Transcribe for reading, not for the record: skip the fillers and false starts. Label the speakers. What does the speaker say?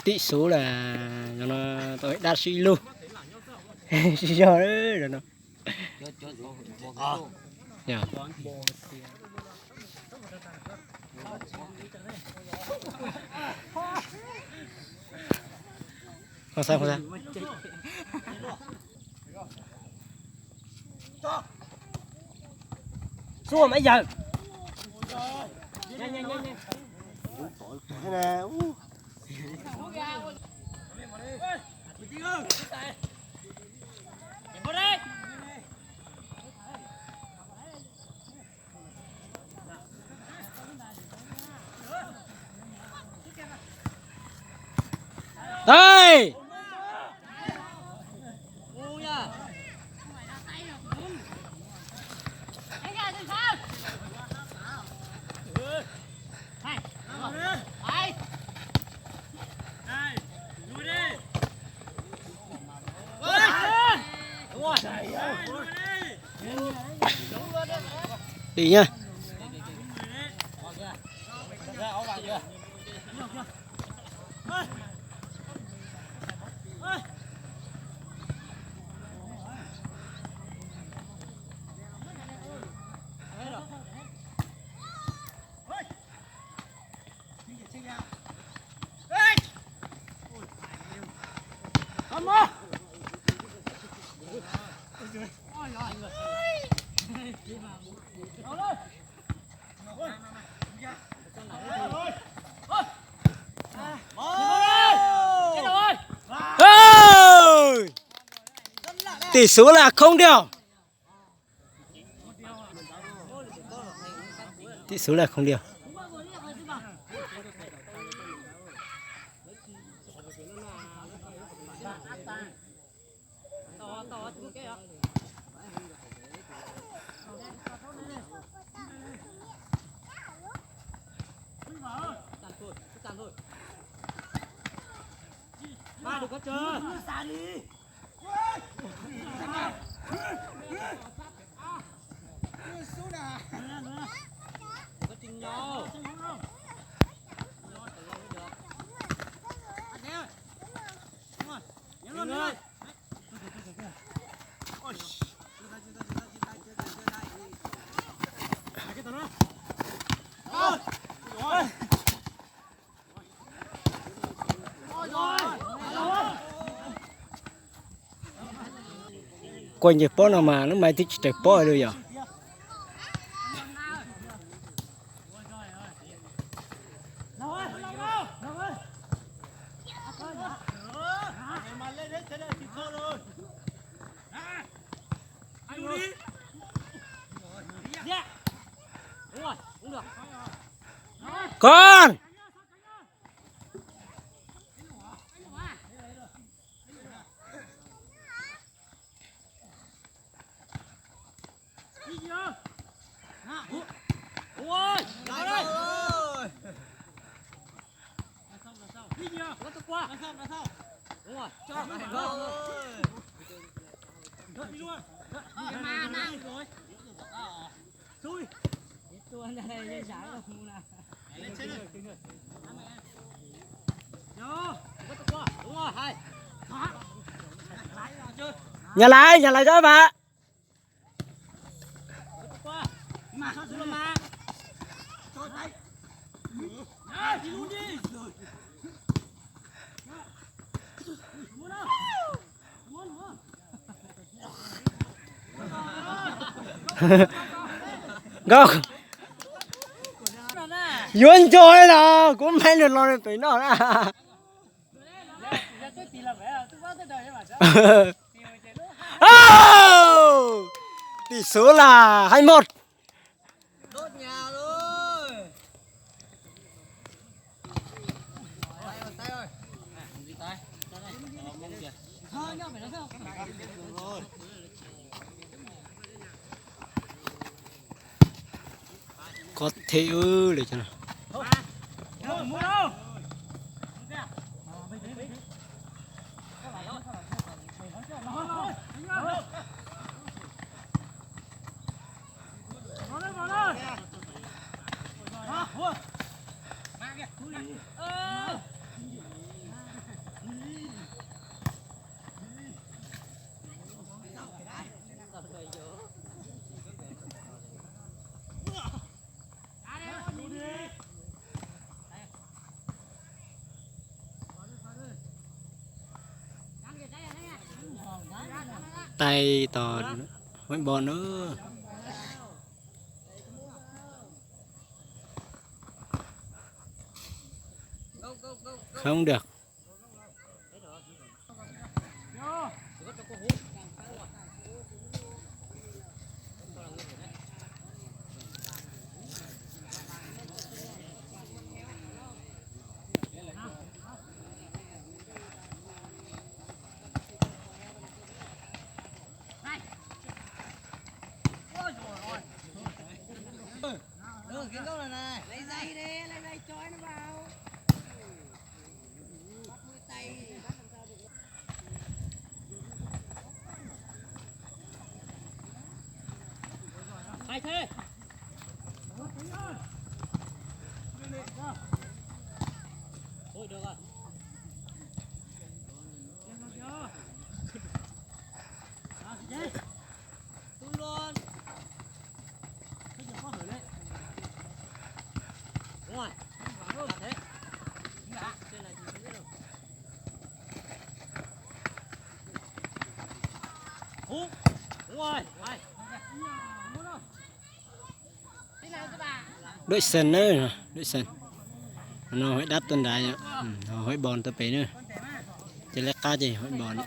Speaker 1: tỷ số là nó tôi đạt suy luôn suy cho đấy rồi nó nhờ không sao xuống mấy giờ nhanh nè đây đi nha. Tỷ số là 0-0. Tỷ số là 0-0.
Speaker 2: Ba được có chưa? Xa đi. Có trình nhau.
Speaker 1: Quanh nhịp bó nào mà nó mai thích chạy bó rồi giờ. Con nhà lại cho bà. Go yuan chơi nào cũng mấy lượt lo tới nó đó. Tỷ số là 2-1.
Speaker 2: Đốt nhà rồi. Tay ơi. Tay.
Speaker 1: Có thể ư để cho nào. tay toàn hội bòn nữa không được.
Speaker 2: Được, kiến câu này này. Lấy dây đi, lấy dây chói nó vào. Bắt mũi tay. Hay thế. Thôi được rồi. Tung luôn. Đúng rồi. Làm thế. Trên này thì không biết đâu. Hú. Đúng rồi. Này.
Speaker 1: Đội sân nữa đội sân nó hội đắt tân đại nó hội bòn tập ấy nữa chỉ là cá gì hội bòn ấy.